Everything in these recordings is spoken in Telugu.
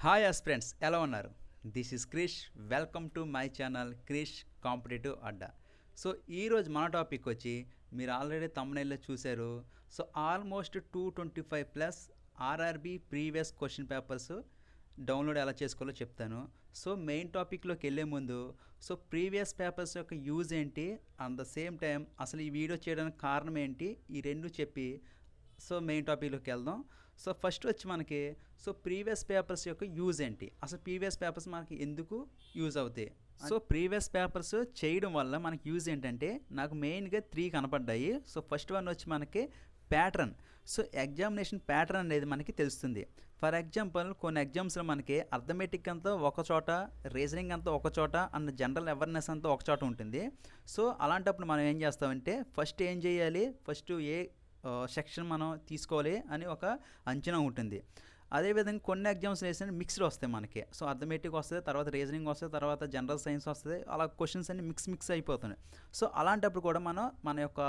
హాయ్ ఆస్పిరెంట్స్, ఎలా ఉన్నారు? This is Krish. Welcome to my channel Krish competitive Adda. So ఈరోజు మన టాపిక్ వచ్చి మీరు ఆల్రెడీ తమ్మునైల్లో చూశారు. So almost 225 plus RRB previous question papers download ఎలా చేసుకోవాలో చెప్తాను. సో మెయిన్ టాపిక్లోకి వెళ్ళే ముందు సో ప్రీవియస్ పేపర్స్ యొక్క యూజ్ ఏంటి, అట్ ద సేమ్ టైం అసలు ఈ వీడియో చేయడానికి కారణం ఏంటి, ఈ రెండు చెప్పి సో మెయిన్ టాపిక్లోకి వెళ్దాం. సో ఫస్ట్ వచ్చి మనకి సో ప్రీవియస్ పేపర్స్ యొక్క యూజ్ ఏంటి, అసలు ప్రీవియస్ పేపర్స్ మనకి ఎందుకు యూజ్ అవుతాయి. సో ప్రీవియస్ పేపర్స్ చేయడం వల్ల మనకి యూజ్ ఏంటంటే నాకు మెయిన్గా 3 కనపడ్డాయి. సో ఫస్ట్ వన్ వచ్చి మనకి ప్యాటర్న్. సో ఎగ్జామినేషన్ ప్యాటర్న్ అనేది మనకి తెలుస్తుంది. ఫర్ ఎగ్జాంపుల్ కొన్ని ఎగ్జామ్స్లో మనకి అర్థమెటిక్ అంతా ఒక చోట, రీజనింగ్ అంతా ఒక చోట, అండ్ జనరల్ అవేర్నెస్ అంతా ఒక చోట ఉంటుంది. సో అలాంటప్పుడు మనం ఏం చేస్తామంటే ఫస్ట్ ఏం చేయాలి, ఫస్ట్ ఏ సెక్షన్ మనం తీసుకోవాలి అని ఒక అంచనా ఉంటుంది. అదేవిధంగా కొన్ని ఎగ్జామ్స్ వేసిన మిక్స్డ్ వస్తాయి మనకి. సో అర్థమెటిక్ వస్తుంది, తర్వాత రీజనింగ్ వస్తుంది, తర్వాత జనరల్ సైన్స్ వస్తుంది, అలా క్వశ్చన్స్ అన్ని మిక్స్ అయిపోతున్నాయి. సో అలాంటప్పుడు కూడా మనం మన యొక్క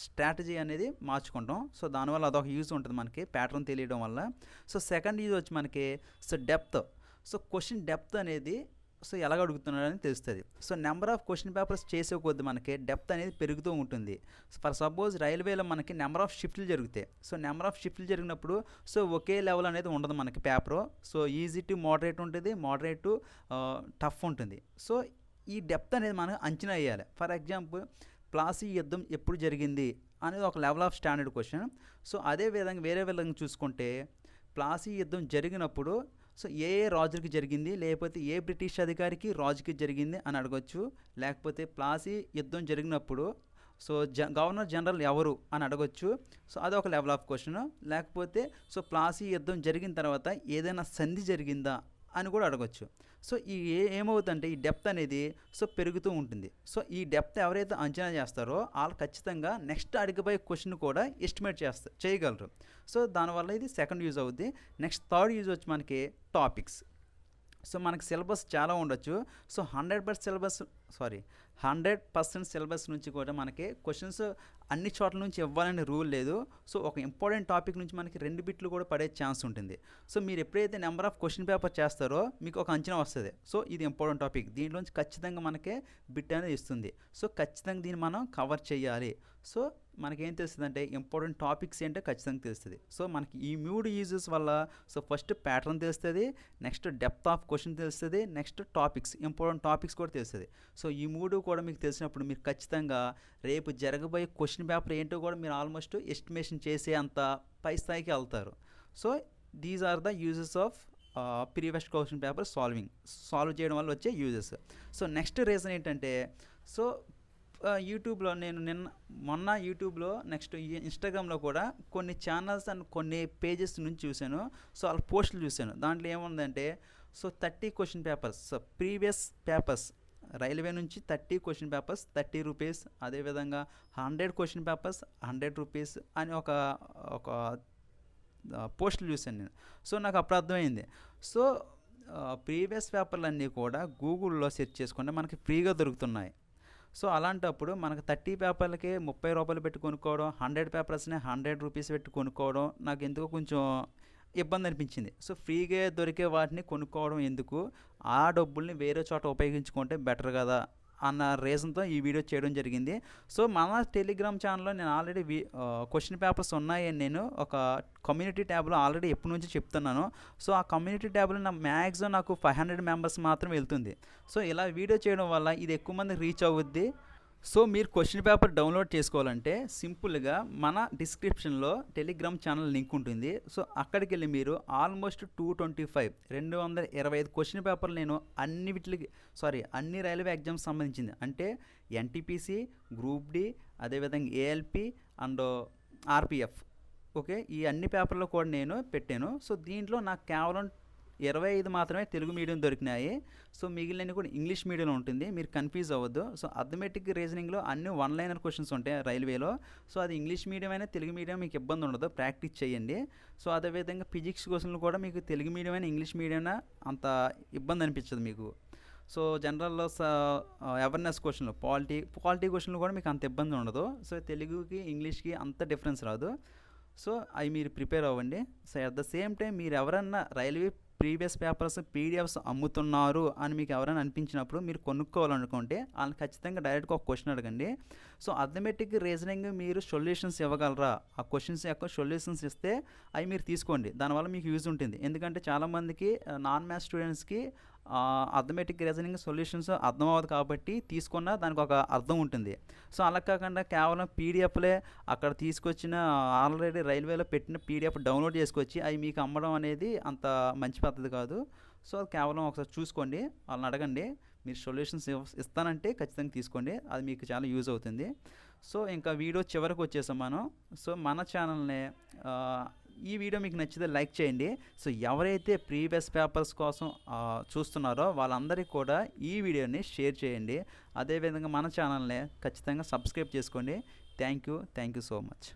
స్ట్రాటజీ అనేది మార్చుకుంటాం. సో దానివల్ల అదొక యూజ్ ఉంటుంది మనకి ప్యాటర్న్ తెలియడం వల్ల. సో సెకండ్ యూజ్ వచ్చి మనకి so depth. So question depth అనేది సో ఎలాగ అడుగుతున్నాడని తెలుస్తుంది. So number of question papers చేసే కొద్ది మనకి డెప్త్ అనేది పెరుగుతూ ఉంటుంది. ఫర్ సపోజ్ రైల్వేలో మనకి నెంబర్ ఆఫ్ షిఫ్ట్లు జరుగుతాయి. సో నెంబర్ ఆఫ్ షిఫ్ట్లు జరిగినప్పుడు సో ఒకే లెవెల్ అనేది ఉండదు మనకి paper. So easy to moderate ఉంటుంది, మోడరేట్ టు టఫ్ ఉంటుంది. సో ఈ డెప్త్ అనేది మనం అంచనా వేయాలి. ఫర్ ఎగ్జాంపుల్ ప్లాసీ యుద్ధం ఎప్పుడు జరిగింది అనేది ఒక level of standard question. So అదే విధంగా వేరే విధంగా చూసుకుంటే ప్లాసీ యుద్ధం జరిగినప్పుడు సో ఏ రాజుకి జరిగింది, లేకపోతే ఏ బ్రిటిష్ అధికారికి రాజుకి జరిగింది అని అడగొచ్చు. లేకపోతే ప్లాసీ యుద్ధం జరిగినప్పుడు సో గవర్నర్ జనరల్ ఎవరు అని అడగొచ్చు. సో అదొక లెవెల్ ఆఫ్ క్వశ్చన్. లేకపోతే సో ప్లాసీ యుద్ధం జరిగిన తర్వాత ఏదైనా సంధి జరిగిందా అని కూడా అడగొచ్చు. సో ఈ ఏమవుతుందంటే ఈ డెప్త్ అనేది సో పెరుగుతూ ఉంటుంది. సో ఈ డెప్త్ ఎవరైతే అంచనా చేస్తారో వాళ్ళు ఖచ్చితంగా నెక్స్ట్ అడిగిపోయే క్వశ్చన్ కూడా ఎస్టిమేట్ చేయగలరు. సో దానివల్ల ఇది సెకండ్ యూజ్ అవుద్ది. నెక్స్ట్ థర్డ్ యూజ్ వచ్చి మనకి టాపిక్స్. సో మనకి సిలబస్ చాలా ఉండొచ్చు. సో 100% సిలబస్ నుంచి కూడా మనకి క్వశ్చన్స్ అన్ని చోట్ల నుంచి ఇవ్వాలనే రూల్ లేదు. సో ఒక ఇంపార్టెంట్ టాపిక్ నుంచి మనకి 2 బిట్లు కూడా పడే ఛాన్స్ ఉంటుంది. సో మీరు ఎప్పుడైతే నెంబర్ ఆఫ్ క్వశ్చన్ పేపర్ చేస్తారో మీకు ఒక అంచనా వస్తుంది. సో ఇది ఇంపార్టెంట్ టాపిక్, దీంట్లోంచి ఖచ్చితంగా మనకి బిట్ అనేది ఇస్తుంది. సో ఖచ్చితంగా దీన్ని మనం కవర్ చేయాలి. సో మనకేం తెలుస్తుంది అంటే ఇంపార్టెంట్ టాపిక్స్ ఏంటో ఖచ్చితంగా తెలుస్తుంది. సో మనకి ఈ 3 యూజెస్ వల్ల సో ఫస్ట్ ప్యాటర్న్ తెలుస్తుంది, నెక్స్ట్ డెప్త్ ఆఫ్ క్వశ్చన్ తెలుస్తుంది, నెక్స్ట్ టాపిక్స్, ఇంపార్టెంట్ టాపిక్స్ కూడా తెలుస్తుంది. సో ఈ 3 కూడా మీకు తెలిసినప్పుడు మీరు ఖచ్చితంగా రేపు జరగబోయే క్వశ్చన్ పేపర్ ఏంటో కూడా మీరు ఆల్మోస్ట్ ఎస్టిమేషన్ చేసే అంత పై స్థాయికి వెళ్తారు. So these are the uses of previous question paper solve చేయడం వల్ల వచ్చే యూజెస్. సో నెక్స్ట్ రీజన్ ఏంటంటే సో యూట్యూబ్లో నేను మొన్న యూట్యూబ్లో నెక్స్ట్ ఇన్స్టాగ్రామ్లో కూడా కొన్ని ఛానల్స్ అండ్ కొన్ని పేజెస్ నుంచి చూశాను. సో వాళ్ళ పోస్టులు చూశాను. దాంట్లో ఏముందంటే so 30 question papers, so previous papers railway నుంచి 30 క్వశ్చన్ పేపర్స్ 30 రూపీస్, అదేవిధంగా 100 క్వశ్చన్ పేపర్స్ 100 రూపీస్ అని ఒక పోస్టులు చూశాను నేను. సో నాకు అప్పుడు అర్థమైంది. సో ప్రీవియస్ పేపర్లు అన్నీ కూడా గూగుల్లో సెర్చ్ చేసుకుంటే మనకి ఫ్రీగా దొరుకుతున్నాయి. సో అలాంటప్పుడు మనకు 30 పేపర్లకి 30 రూపాయలు పెట్టి కొనుక్కోవడం, 100 పేపర్స్ని 100 రూపీస్ పెట్టి కొనుక్కోవడం నాకు ఎందుకో కొంచెం ఇబ్బంది అనిపించింది. సో ఫ్రీగా దొరికే వాటిని కొనుక్కోవడం ఎందుకు, ఆ డబ్బుల్ని వేరే చోట ఉపయోగించుకుంటే బెటర్ కదా అన్న రీజన్తో ఈ వీడియో చేయడం జరిగింది. సో మన టెలిగ్రామ్ ఛానల్లో నేను ఆల్రెడీ క్వశ్చన్ పేపర్స్ ఉన్నాయని నేను ఒక కమ్యూనిటీ ట్యాబ్లో ఆల్రెడీ ఎప్పటి నుంచి చెప్తున్నాను. సో ఆ కమ్యూనిటీ ట్యాబ్లో మ్యాక్సిమం నాకు 500 మెంబర్స్ మాత్రం వెళ్తుంది. సో ఇలా వీడియో చేయడం వల్ల ఇది ఎక్కువ మంది రీచ్ అవుద్ది. సో మీరు క్వశ్చన్ పేపర్ డౌన్లోడ్ చేసుకోవాలంటే సింపుల్గా మన డిస్క్రిప్షన్లో టెలిగ్రామ్ ఛానల్ లింక్ ఉంటుంది. సో అక్కడికి వెళ్ళి మీరు ఆల్మోస్ట్ 225 క్వశ్చన్ పేపర్లు నేను అన్ని రైల్వే ఎగ్జామ్స్ సంబంధించింది అంటే ఎన్టీపీసీ, గ్రూప్ డి, అదేవిధంగా ఏఎల్పి అండ్ ఆర్పిఎఫ్, ఓకే, ఈ అన్ని పేపర్లు కూడా నేను పెట్టాను. సో దీంట్లో నాకు కేవలం 25 మాత్రమే తెలుగు మీడియం దొరికినాయి. సో మిగిలినవి కూడా ఇంగ్లీష్ మీడియంలో ఉంటుంది, మీరు కన్ఫ్యూజ్ అవ్వద్దు. సో అర్థమెటిక్ రీజనింగ్లో అన్ని 1-లైనర్ క్వశ్చన్స్ ఉంటాయి రైల్వేలో. సో అది ఇంగ్లీష్ మీడియం అయినా తెలుగు మీడియం మీకు ఇబ్బంది ఉండదు, ప్రాక్టీస్ చేయండి. సో అదేవిధంగా ఫిజిక్స్ క్వశ్చన్లు కూడా మీకు తెలుగు మీడియం అయినా ఇంగ్లీష్ మీడియం అయినా అంత ఇబ్బంది అనిపించదు మీకు. సో జనరల్లో అవేర్నెస్ క్వశ్చన్లు, పాలిటీ క్వశ్చన్లు కూడా మీకు అంత ఇబ్బంది ఉండదు. సో తెలుగుకి ఇంగ్లీష్కి అంత డిఫరెన్స్ రాదు. సో అవి మీరు ప్రిపేర్ అవ్వండి. So at the same time మీరు ఎవరన్నా రైల్వే ప్రీవియస్ పేపర్స్ పీడిఎఫ్స్ అమ్ముతున్నారు అని మీకు ఎవరైనా అనిపించినప్పుడు మీరు కొనుక్కోవాలనుకుంటే వాళ్ళని ఖచ్చితంగా డైరెక్ట్గా ఒక క్వశ్చన్ అడగండి. సో అథమెటిక్ రీజనింగ్ మీరు సొల్యూషన్స్ ఇవ్వగలరా, ఆ క్వశ్చన్స్ యొక్క సొల్యూషన్స్ ఇస్తే అవి మీరు తీసుకోండి, దానివల్ల మీకు యూజ్ ఉంటుంది. ఎందుకంటే చాలామందికి నాన్ మ్యాథ్స్ స్టూడెంట్స్కి అథమెటిక్ రీజనింగ్ సొల్యూషన్స్ అర్థం అవ్వదు కాబట్టి తీసుకున్న దానికి ఒక అర్థం ఉంటుంది. సో అలా కాకుండా కేవలం పీడిఎఫ్లే అక్కడ తీసుకొచ్చిన ఆల్రెడీ రైల్వేలో పెట్టిన పీడిఎఫ్ డౌన్లోడ్ చేసుకొచ్చి అవి మీకు అమ్మడం అనేది అంత మంచి పద్ధతి కాదు. సో కేవలం ఒకసారి చూసుకోండి, వాళ్ళని అడగండి. మీరు సొల్యూషన్స్ ఇస్తానంటే ఖచ్చితంగా తీసుకోండి, అది మీకు చాలా యూజ్ అవుతుంది. సో ఇంకా వీడియో చివరికి వచ్చేసాం మనం. సో మన ఛానల్ని ఈ వీడియో మీకు నచ్చితే లైక్ చేయండి. సో ఎవరైతే ప్రీవియస్ పేపర్స్ కోసం చూస్తున్నారో వాళ్ళందరికీ కూడా ఈ వీడియోని షేర్ చేయండి. అదేవిధంగా మన ఛానల్ని ఖచ్చితంగా సబ్స్క్రైబ్ చేసుకోండి. Thank you so much.